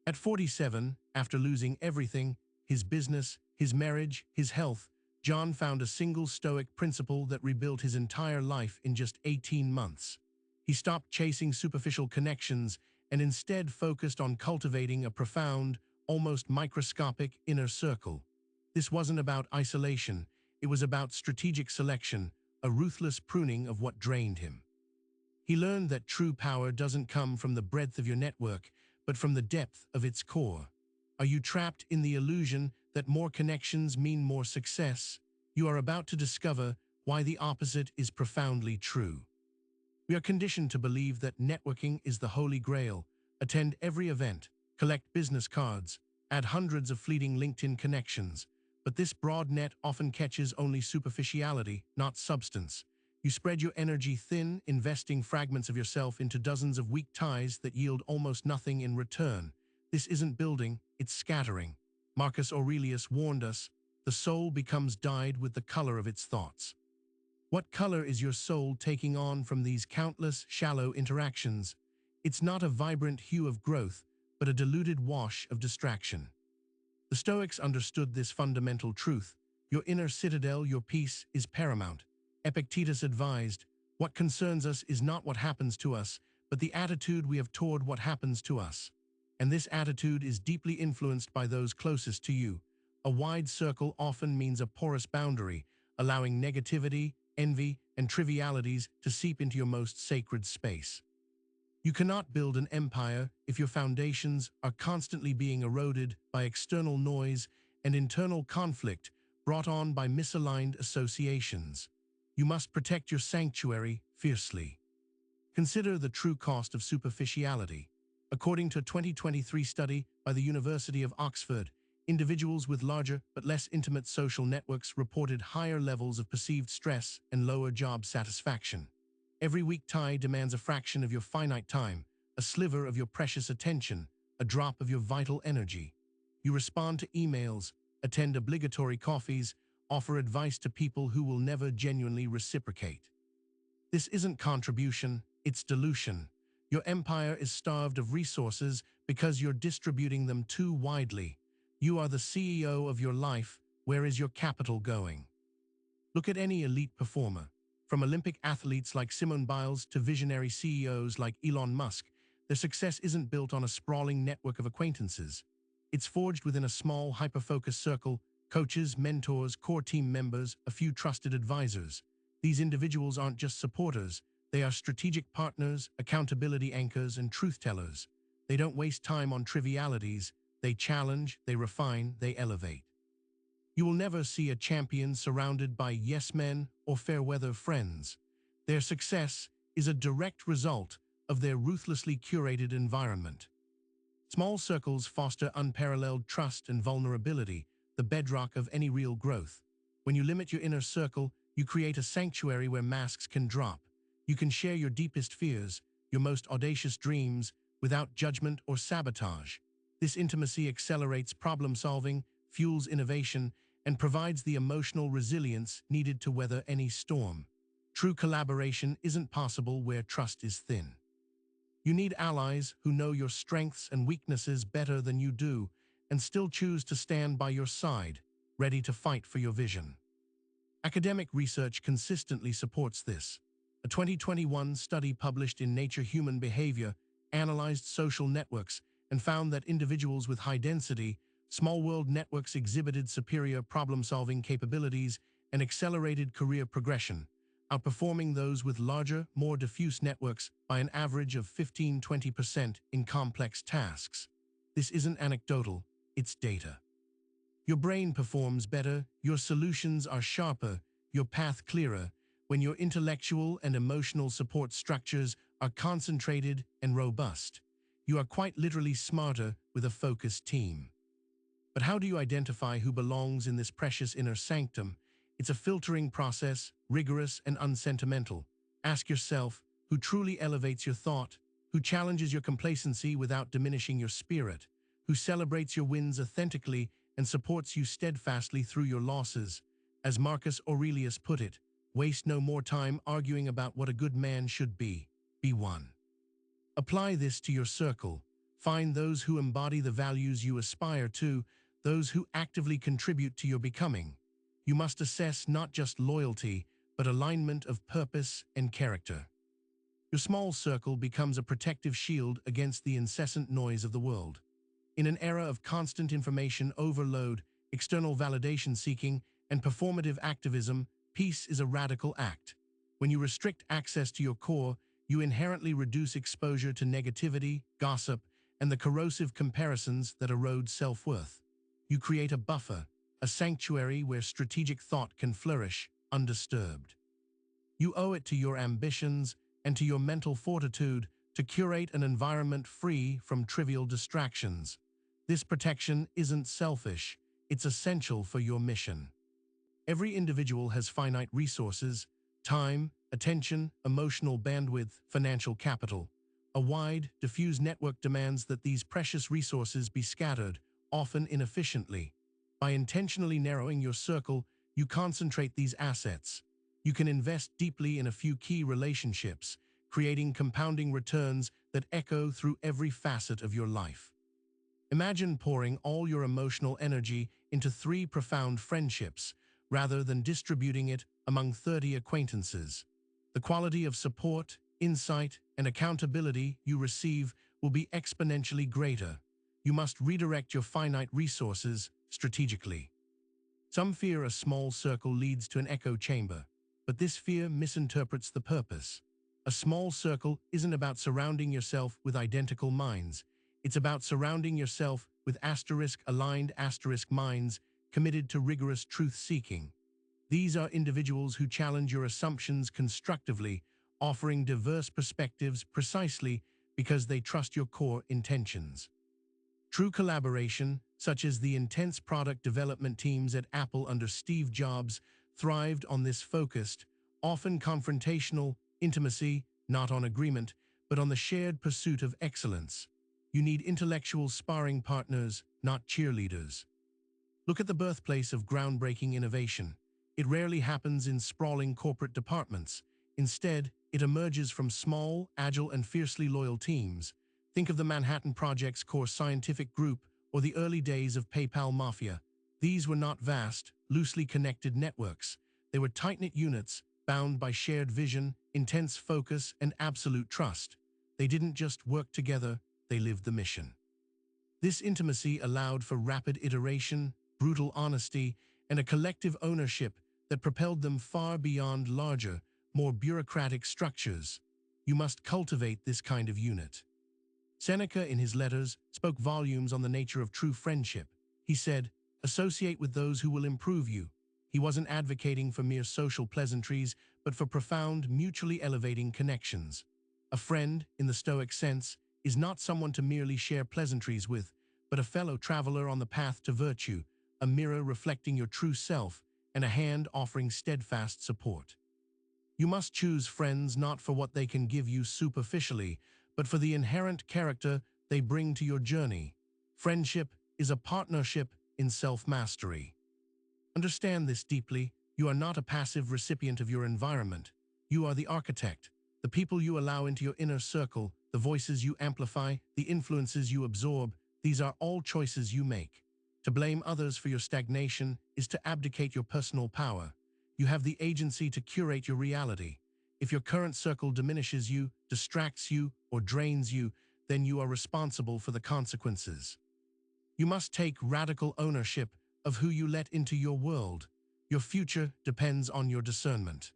At 47, after losing everything, his business, his marriage, his health, John found a single Stoic principle that rebuilt his entire life in just 18 months. He stopped chasing superficial connections and instead focused on cultivating a profound, almost microscopic inner circle. This wasn't about isolation, it was about strategic selection, a ruthless pruning of what drained him. He learned that true power doesn't come from the breadth of your network, but from the depth of its core. Are you trapped in the illusion that more connections mean more success? You are about to discover why the opposite is profoundly true. We are conditioned to believe that networking is the holy grail. Attend every event, collect business cards, add hundreds of fleeting LinkedIn connections. But this broad net often catches only superficiality, not substance. You spread your energy thin, investing fragments of yourself into dozens of weak ties that yield almost nothing in return. This isn't building, it's scattering. Marcus Aurelius warned us, the soul becomes dyed with the color of its thoughts. What color is your soul taking on from these countless, shallow interactions? It's not a vibrant hue of growth, but a diluted wash of distraction. The Stoics understood this fundamental truth. Your inner citadel, your peace, is paramount. Epictetus advised, what concerns us is not what happens to us, but the attitude we have toward what happens to us. And this attitude is deeply influenced by those closest to you. A wide circle often means a porous boundary, allowing negativity, envy, and trivialities to seep into your most sacred space. You cannot build an empire if your foundations are constantly being eroded by external noise and internal conflict brought on by misaligned associations. You must protect your sanctuary fiercely. Consider the true cost of superficiality. According to a 2023 study by the University of Oxford, individuals with larger but less intimate social networks reported higher levels of perceived stress and lower job satisfaction. Every weak tie demands a fraction of your finite time, a sliver of your precious attention, a drop of your vital energy. You respond to emails, attend obligatory coffees, offer advice to people who will never genuinely reciprocate. This isn't contribution, it's dilution. Your empire is starved of resources because you're distributing them too widely. You are the CEO of your life. Where is your capital going? Look at any elite performer. From Olympic athletes like Simone Biles to visionary CEOs like Elon Musk, their success isn't built on a sprawling network of acquaintances. It's forged within a small, hyper-focused circle: coaches, mentors, core team members, a few trusted advisors. These individuals aren't just supporters, they are strategic partners, accountability anchors, and truth-tellers. They don't waste time on trivialities. They challenge, they refine, they elevate. You will never see a champion surrounded by yes-men or fair-weather friends. Their success is a direct result of their ruthlessly curated environment. Small circles foster unparalleled trust and vulnerability, the bedrock of any real growth. When you limit your inner circle, you create a sanctuary where masks can drop. You can share your deepest fears, your most audacious dreams, without judgment or sabotage. This intimacy accelerates problem-solving, fuels innovation, and provides the emotional resilience needed to weather any storm. True collaboration isn't possible where trust is thin. You need allies who know your strengths and weaknesses better than you do and still choose to stand by your side, ready to fight for your vision. Academic research consistently supports this. A 2021 study published in Nature Human Behavior analyzed social networks and found that individuals with high-density, small-world networks exhibited superior problem-solving capabilities and accelerated career progression, outperforming those with larger, more diffuse networks by an average of 15–20% in complex tasks. This isn't anecdotal, it's data. Your brain performs better, your solutions are sharper, your path clearer, when your intellectual and emotional support structures are concentrated and robust. You are quite literally smarter with a focused team. But how do you identify who belongs in this precious inner sanctum? It's a filtering process, rigorous and unsentimental. Ask yourself, who truly elevates your thought, who challenges your complacency without diminishing your spirit, who celebrates your wins authentically and supports you steadfastly through your losses. As Marcus Aurelius put it, waste no more time arguing about what a good man should be one. Apply this to your circle. Find those who embody the values you aspire to, those who actively contribute to your becoming. You must assess not just loyalty, but alignment of purpose and character. Your small circle becomes a protective shield against the incessant noise of the world. In an era of constant information overload, external validation seeking, and performative activism, peace is a radical act. When you restrict access to your core, you inherently reduce exposure to negativity, gossip, and the corrosive comparisons that erode self-worth. You create a buffer, a sanctuary where strategic thought can flourish, undisturbed. You owe it to your ambitions and to your mental fortitude to curate an environment free from trivial distractions. This protection isn't selfish, it's essential for your mission. Every individual has finite resources: time, attention, emotional bandwidth, financial capital. A wide, diffuse network demands that these precious resources be scattered, often inefficiently. By intentionally narrowing your circle, you concentrate these assets. You can invest deeply in a few key relationships, creating compounding returns that echo through every facet of your life. Imagine pouring all your emotional energy into 3 profound friendships, rather than distributing it among 30 acquaintances. The quality of support, insight, and accountability you receive will be exponentially greater. You must redirect your finite resources strategically. Some fear a small circle leads to an echo chamber, but this fear misinterprets the purpose. A small circle isn't about surrounding yourself with identical minds. It's about surrounding yourself with aligned minds committed to rigorous truth-seeking. These are individuals who challenge your assumptions constructively, offering diverse perspectives precisely because they trust your core intentions. True collaboration, such as the intense product development teams at Apple under Steve Jobs, thrived on this focused, often confrontational, intimacy, not on agreement, but on the shared pursuit of excellence. You need intellectual sparring partners, not cheerleaders. Look at the birthplace of groundbreaking innovation. It rarely happens in sprawling corporate departments. Instead, it emerges from small, agile, and fiercely loyal teams. Think of the Manhattan Project's core scientific group or the early days of PayPal Mafia. These were not vast, loosely connected networks. They were tight-knit units, bound by shared vision, intense focus, and absolute trust. They didn't just work together, they lived the mission. This intimacy allowed for rapid iteration, brutal honesty, and a collective ownership that propelled them far beyond larger, more bureaucratic structures. You must cultivate this kind of unit. Seneca, in his letters, spoke volumes on the nature of true friendship. He said, "Associate with those who will improve you." He wasn't advocating for mere social pleasantries, but for profound, mutually elevating connections. A friend, in the Stoic sense, is not someone to merely share pleasantries with, but a fellow traveler on the path to virtue, a mirror reflecting your true self, and a hand offering steadfast support. You must choose friends not for what they can give you superficially, but for the inherent character they bring to your journey. Friendship is a partnership in self-mastery. Understand this deeply. You are not a passive recipient of your environment. You are the architect. The people you allow into your inner circle, the voices you amplify, the influences you absorb, these are all choices you make. To blame others for your stagnation is to abdicate your personal power. You have the agency to curate your reality. If your current circle diminishes you, distracts you, or drains you, then you are responsible for the consequences. You must take radical ownership of who you let into your world. Your future depends on your discernment.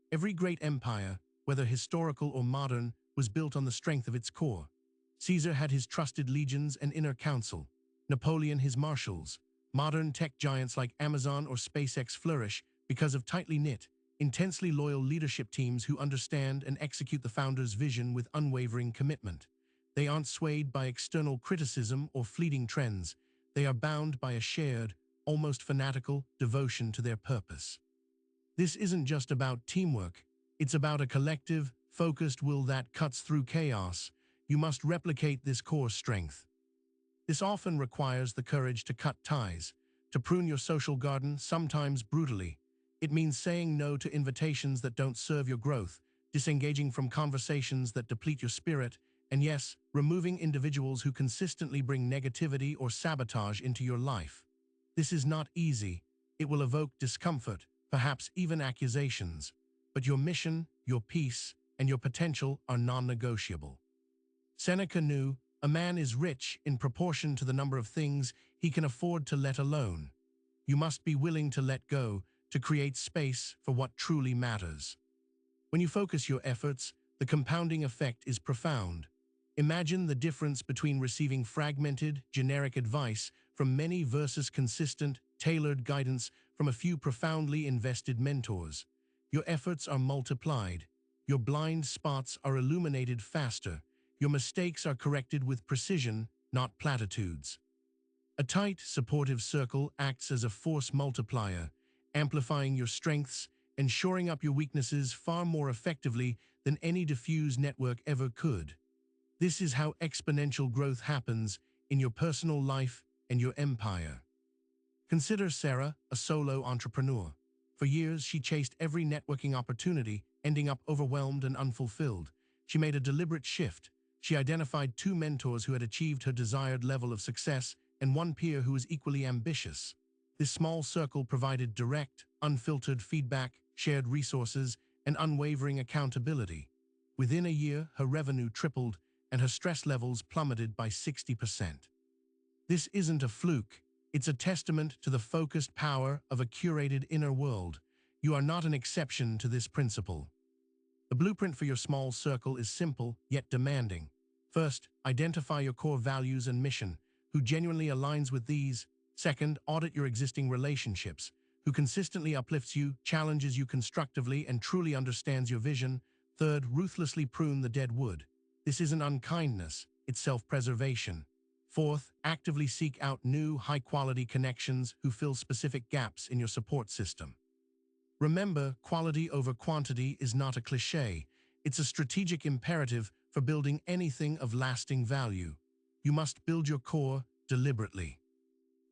Every great empire, whether historical or modern, was built on the strength of its core. Caesar had his trusted legions and inner council. Napoleon his marshals. Modern tech giants like Amazon or SpaceX flourish because of tightly knit, intensely loyal leadership teams who understand and execute the founder's vision with unwavering commitment. They aren't swayed by external criticism or fleeting trends. They are bound by a shared, almost fanatical, devotion to their purpose. This isn't just about teamwork. It's about a collective, focused will that cuts through chaos. You must replicate this core strength. This often requires the courage to cut ties, to prune your social garden, sometimes brutally. It means saying no to invitations that don't serve your growth, disengaging from conversations that deplete your spirit, And yes, removing individuals who consistently bring negativity or sabotage into your life. This is not easy. It will evoke discomfort, perhaps even accusations. But your mission, your peace, and your potential are non-negotiable. Seneca knew, a man is rich in proportion to the number of things he can afford to let alone. You must be willing to let go, to create space for what truly matters. When you focus your efforts, the compounding effect is profound. Imagine the difference between receiving fragmented, generic advice from many versus consistent, tailored guidance from a few profoundly invested mentors. Your efforts are multiplied. Your blind spots are illuminated faster. Your mistakes are corrected with precision, not platitudes. A tight, supportive circle acts as a force multiplier, amplifying your strengths and shoring up your weaknesses far more effectively than any diffuse network ever could. This is how exponential growth happens in your personal life and your empire. Consider Sarah, a solo entrepreneur. For years, she chased every networking opportunity, ending up overwhelmed and unfulfilled. She made a deliberate shift. She identified two mentors who had achieved her desired level of success and one peer who was equally ambitious. This small circle provided direct, unfiltered feedback, shared resources, and unwavering accountability. Within a year, her revenue tripled and her stress levels plummeted by 60%. This isn't a fluke. It's a testament to the focused power of a curated inner world. You are not an exception to this principle. The blueprint for your small circle is simple, yet demanding. First, identify your core values and mission. Who genuinely aligns with these? Second, audit your existing relationships. Who consistently uplifts you, challenges you constructively, and truly understands your vision? Third, ruthlessly prune the dead wood. This isn't unkindness, it's self-preservation. Fourth, actively seek out new, high-quality connections who fill specific gaps in your support system. Remember, quality over quantity is not a cliché. It's a strategic imperative for building anything of lasting value. You must build your core deliberately.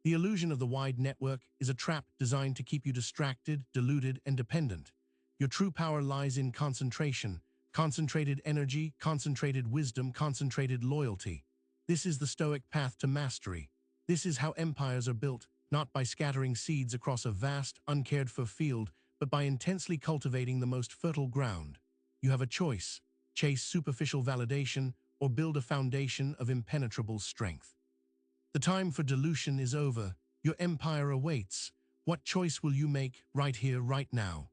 The illusion of the wide network is a trap designed to keep you distracted, deluded, and dependent. Your true power lies in concentration, concentrated energy, concentrated wisdom, concentrated loyalty. This is the Stoic path to mastery. This is how empires are built, not by scattering seeds across a vast, uncared-for field, but by intensely cultivating the most fertile ground. You have a choice: chase superficial validation or build a foundation of impenetrable strength. The time for dilution is over. Your empire awaits. What choice will you make right here, right now?